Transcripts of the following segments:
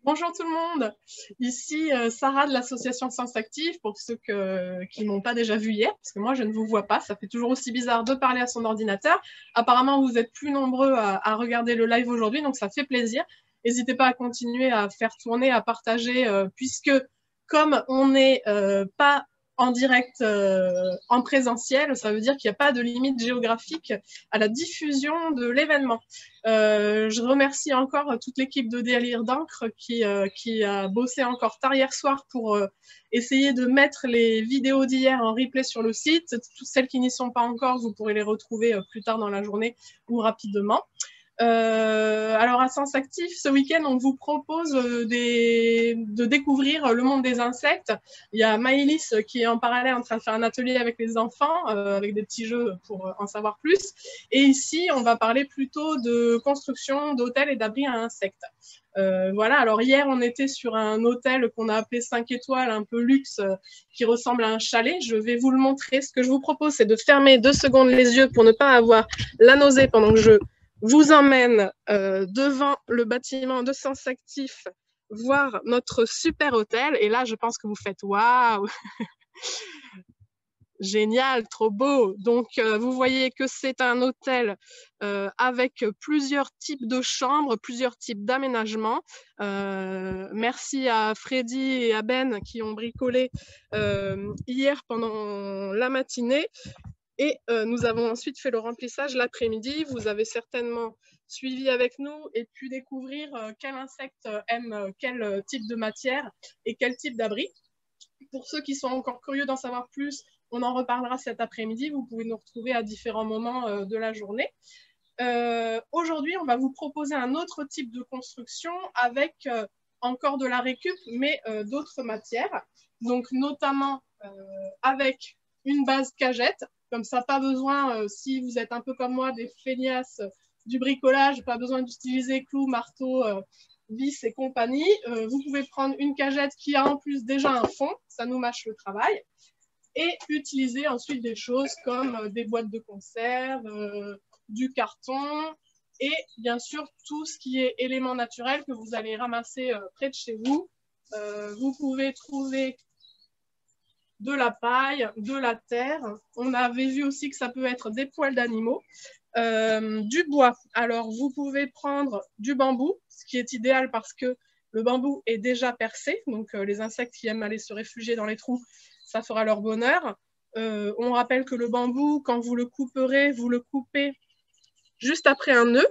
Bonjour tout le monde, ici Sarah de l'association Sens Actif, pour ceux qui ne m'ont pas déjà vu hier, parce que moi je ne vous vois pas, ça fait toujours aussi bizarre de parler à son ordinateur. Apparemment vous êtes plus nombreux à regarder le live aujourd'hui, donc ça fait plaisir. N'hésitez pas à continuer à faire tourner, à partager, puisque comme on n'est pas en direct en présentiel, ça veut dire qu'il n'y a pas de limite géographique à la diffusion de l'événement. Je remercie encore toute l'équipe de Délire d'encre qui a bossé encore tard hier soir pour essayer de mettre les vidéos d'hier en replay sur le site. Toutes celles qui n'y sont pas encore, vous pourrez les retrouver plus tard dans la journée ou rapidement. Alors à Sens Actif, ce week-end, on vous propose de découvrir le monde des insectes. Il y a Maëlys qui est en parallèle en train de faire un atelier avec les enfants, avec des petits jeux pour en savoir plus. Et ici, on va parler plutôt de construction d'hôtels et d'abris à insectes. Voilà, alors hier, on était sur un hôtel qu'on a appelé 5 étoiles, un peu luxe, qui ressemble à un chalet. Je vais vous le montrer. Ce que je vous propose, c'est de fermer 2 secondes les yeux pour ne pas avoir la nausée pendant que je vous emmène devant le bâtiment de Sens Actif voir notre super hôtel. Et là, je pense que vous faites waouh, génial, trop beau. Donc, vous voyez que c'est un hôtel avec plusieurs types de chambres, plusieurs types d'aménagements. Merci à Freddy et à Ben qui ont bricolé hier pendant la matinée. Et nous avons ensuite fait le remplissage l'après-midi. Vous avez certainement suivi avec nous et pu découvrir quel insecte aime quel type de matière et quel type d'abri. Pour ceux qui sont encore curieux d'en savoir plus, on en reparlera cet après-midi. Vous pouvez nous retrouver à différents moments de la journée. Aujourd'hui, on va vous proposer un autre type de construction avec encore de la récup, mais d'autres matières. Donc, notamment avec une base cagette. Comme ça, pas besoin, si vous êtes un peu comme moi, des feignasses du bricolage, pas besoin d'utiliser clous, marteaux, vis et compagnie. Vous pouvez prendre une cagette qui a en plus déjà un fond, ça nous mâche le travail, et utiliser ensuite des choses comme des boîtes de conserve, du carton, et bien sûr tout ce qui est élément naturel que vous allez ramasser près de chez vous. Vous pouvez trouver de la paille, de la terre. On avait vu aussi que ça peut être des poils d'animaux. Du bois. Alors, vous pouvez prendre du bambou, ce qui est idéal parce que le bambou est déjà percé. Donc, les insectes qui aiment aller se réfugier dans les trous, ça fera leur bonheur. On rappelle que le bambou, quand vous le couperez, vous le coupez juste après un nœud.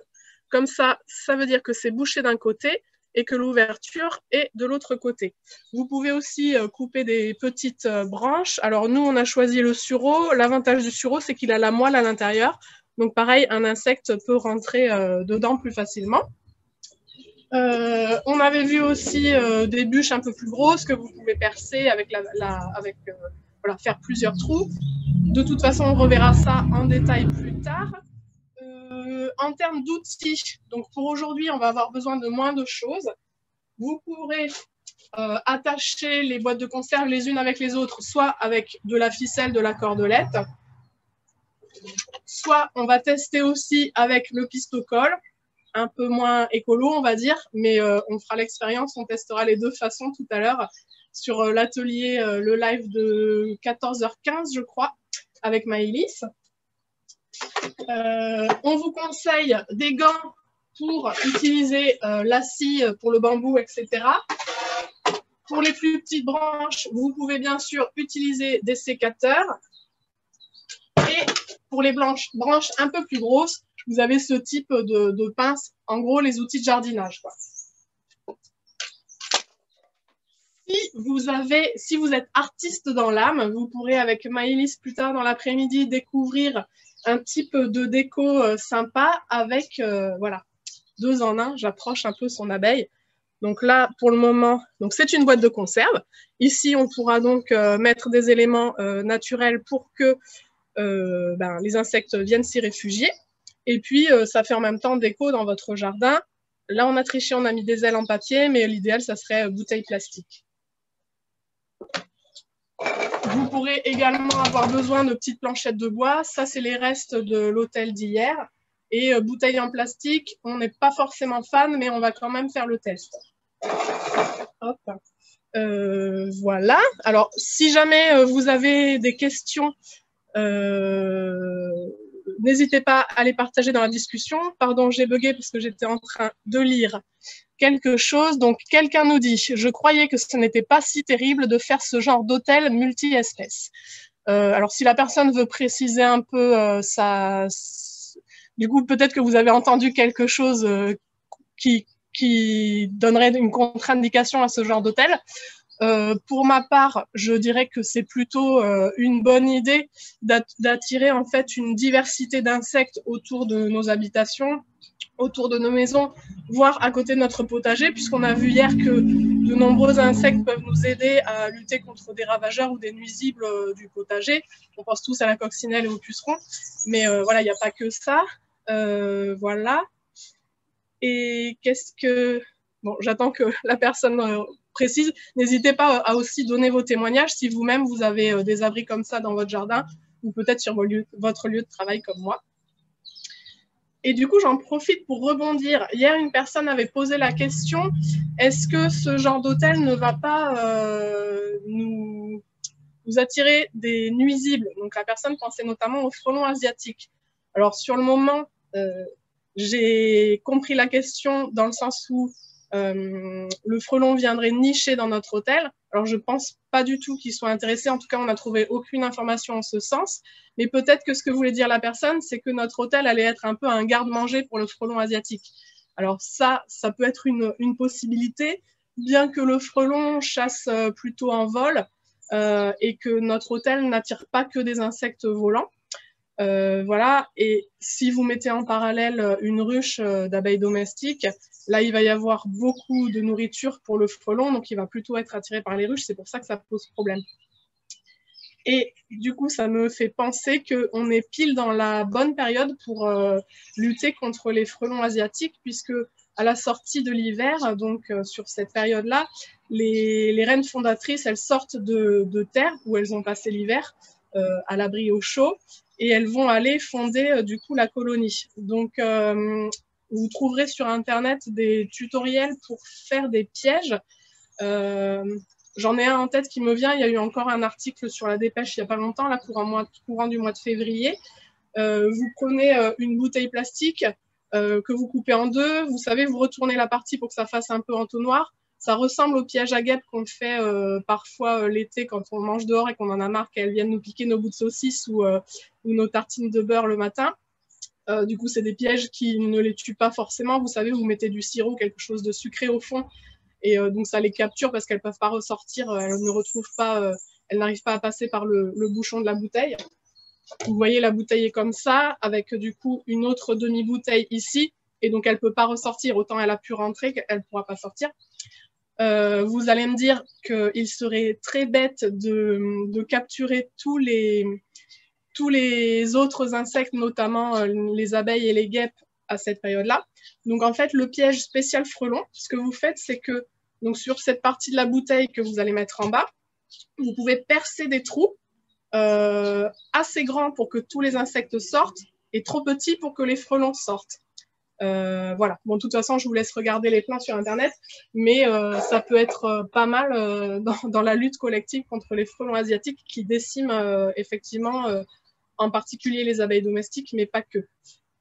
Comme ça, ça veut dire que c'est bouché d'un côté et que l'ouverture est de l'autre côté. Vous pouvez aussi couper des petites branches. Alors nous, on a choisi le sureau. L'avantage du sureau, c'est qu'il a la moelle à l'intérieur. Donc pareil, un insecte peut rentrer dedans plus facilement. On avait vu aussi des bûches un peu plus grosses que vous pouvez percer avec, voilà, faire plusieurs trous. De toute façon, on reverra ça en détail plus tard. En termes d'outils, donc pour aujourd'hui, on va avoir besoin de moins de choses. Vous pourrez attacher les boîtes de conserve les unes avec les autres, soit avec de la ficelle, de la cordelette, soit on va tester aussi avec le pistocole, un peu moins écolo, on va dire, mais on fera l'expérience, on testera les deux façons tout à l'heure sur l'atelier, le live de 14h15, je crois, avec Maëlys. On vous conseille des gants pour utiliser la scie pour le bambou, etc. Pour les plus petites branches, vous pouvez bien sûr utiliser des sécateurs. Et pour les branches un peu plus grosses, vous avez ce type de pince, en gros les outils de jardinage, quoi. Si vous êtes artiste dans l'âme, vous pourrez avec Maëlys plus tard dans l'après-midi découvrir un type de déco sympa avec, voilà, 2 en 1. J'approche un peu son abeille. Donc là, pour le moment, c'est une boîte de conserve. Ici, on pourra donc mettre des éléments naturels pour que les insectes viennent s'y réfugier. Et puis, ça fait en même temps déco dans votre jardin. Là, on a triché, on a mis des ailes en papier, mais l'idéal, ça serait bouteille plastique. Vous pourrez également avoir besoin de petites planchettes de bois. Ça, c'est les restes de l'hôtel d'hier. Et bouteilles en plastique, on n'est pas forcément fan, mais on va quand même faire le test. Hop. Voilà. Alors, si jamais vous avez des questions, n'hésitez pas à les partager dans la discussion. Pardon, j'ai bugué parce que j'étais en train de lire quelque chose. Donc, quelqu'un nous dit « Je croyais que ce n'était pas si terrible de faire ce genre d'hôtel multi-espèces. » Alors, si la personne veut préciser un peu ça, du coup, peut-être que vous avez entendu quelque chose qui donnerait une contre-indication à ce genre d'hôtel. Pour ma part, je dirais que c'est plutôt une bonne idée d'attirer en fait une diversité d'insectes autour de nos habitations, autour de nos maisons, voire à côté de notre potager, puisqu'on a vu hier que de nombreux insectes peuvent nous aider à lutter contre des ravageurs ou des nuisibles du potager. On pense tous à la coccinelle et aux pucerons, mais voilà, il n'y a pas que ça. Voilà. Et qu'est-ce que... Bon, j'attends que la personne précise. N'hésitez pas à aussi donner vos témoignages si vous-même vous avez des abris comme ça dans votre jardin ou peut-être sur votre lieu de travail comme moi. Et du coup, j'en profite pour rebondir. Hier, une personne avait posé la question, est-ce que ce genre d'hôtel ne va pas nous attirer des nuisibles? Donc la personne pensait notamment aux frelons asiatiques. Alors sur le moment, j'ai compris la question dans le sens où le frelon viendrait nicher dans notre hôtel. Alors, je ne pense pas du tout qu'ils soient intéressés. En tout cas, on n'a trouvé aucune information en ce sens. Mais peut-être que ce que voulait dire la personne, c'est que notre hôtel allait être un peu un garde-manger pour le frelon asiatique. Alors ça peut être une possibilité, bien que le frelon chasse plutôt en vol et que notre hôtel n'attire pas que des insectes volants. Voilà, et si vous mettez en parallèle une ruche d'abeilles domestiques, là il va y avoir beaucoup de nourriture pour le frelon, donc il va plutôt être attiré par les ruches, c'est pour ça que ça pose problème. Et du coup, ça me fait penser qu'on est pile dans la bonne période pour lutter contre les frelons asiatiques, puisque à la sortie de l'hiver, donc sur cette période-là, les reines fondatrices, elles sortent de terre où elles ont passé l'hiver, à l'abri au chaud, et elles vont aller fonder du coup la colonie. Donc, vous trouverez sur Internet des tutoriels pour faire des pièges. J'en ai un en tête qui me vient. Il y a eu encore un article sur la Dépêche il n'y a pas longtemps, là, courant du mois de février. Vous prenez une bouteille plastique que vous coupez en deux. Vous savez, vous retournez la partie pour que ça fasse un peu entonnoir. Ça ressemble au piège à guêpes qu'on fait parfois l'été quand on mange dehors et qu'on en a marre qu'elles viennent nous piquer nos bouts de saucisse ou nos tartines de beurre le matin. Du coup, c'est des pièges qui ne les tuent pas forcément. Vous savez, vous mettez du sirop, quelque chose de sucré au fond, et donc ça les capture parce qu'elles ne peuvent pas ressortir, elles ne retrouvent pas, elles n'arrivent pas à passer par le bouchon de la bouteille. Vous voyez, la bouteille est comme ça, avec du coup une autre demi-bouteille ici, et donc elle ne peut pas ressortir. Autant elle a pu rentrer qu'elle ne pourra pas sortir. Vous allez me dire qu'il serait très bête de capturer tous les autres insectes, notamment les abeilles et les guêpes, à cette période-là. Donc en fait, le piège spécial frelon, ce que vous faites, c'est que donc, sur cette partie de la bouteille que vous allez mettre en bas, vous pouvez percer des trous assez grands pour que tous les insectes sortent et trop petits pour que les frelons sortent. Voilà. Bon, de toute façon, je vous laisse regarder les plans sur Internet, mais ça peut être pas mal dans la lutte collective contre les frelons asiatiques qui déciment effectivement en particulier les abeilles domestiques, mais pas que.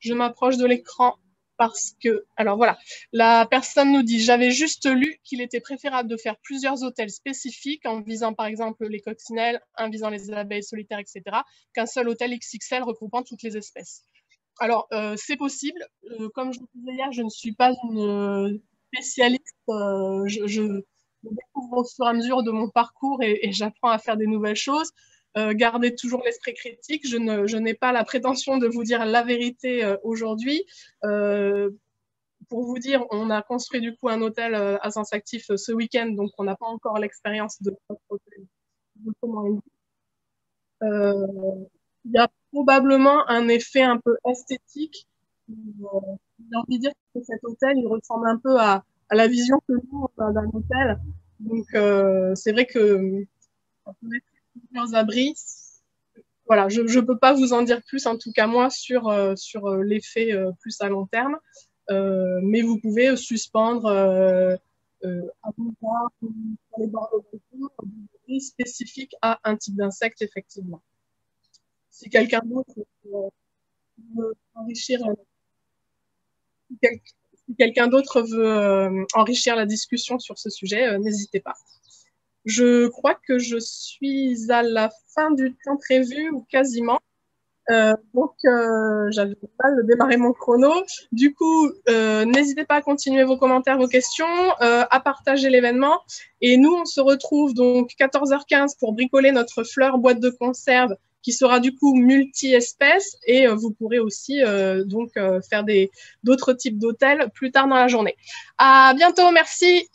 Je m'approche de l'écran parce que, alors voilà, la personne nous dit « J'avais juste lu qu'il était préférable de faire plusieurs hôtels spécifiques en visant par exemple les coccinelles, en visant les abeilles solitaires, etc., qu'un seul hôtel XXL regroupant toutes les espèces. » Alors, c'est possible. Comme je vous disais hier, je ne suis pas une spécialiste. Je découvre au fur et à mesure de mon parcours et j'apprends à faire des nouvelles choses. Gardez toujours l'esprit critique. Je n'ai pas la prétention de vous dire la vérité aujourd'hui. Pour vous dire, on a construit du coup un hôtel à sens actif ce week-end, donc on n'a pas encore l'expérience de notre hôtel. Il y a probablement un effet un peu esthétique. J'ai envie de dire que cet hôtel, il ressemble un peu à la vision que nous, on a d'un hôtel. Donc, c'est vrai que on peut mettre plusieurs abris. Voilà, je ne peux pas vous en dire plus, en tout cas moi, sur l'effet plus à long terme. Mais vous pouvez suspendre avoir sur les bords de balcon spécifiques à un type d'insecte, effectivement. Si quelqu'un d'autre veut enrichir, si quelqu'un d'autre veut enrichir la discussion sur ce sujet, n'hésitez pas. Je crois que je suis à la fin du temps prévu, ou quasiment. Donc, j'avais mal démarré mon chrono. Du coup, n'hésitez pas à continuer vos commentaires, vos questions, à partager l'événement. Et nous, on se retrouve donc 14h15 pour bricoler notre fleur boîte de conserve qui sera du coup multi-espèces. Et vous pourrez aussi donc faire d'autres types d'hôtels plus tard dans la journée. À bientôt, merci.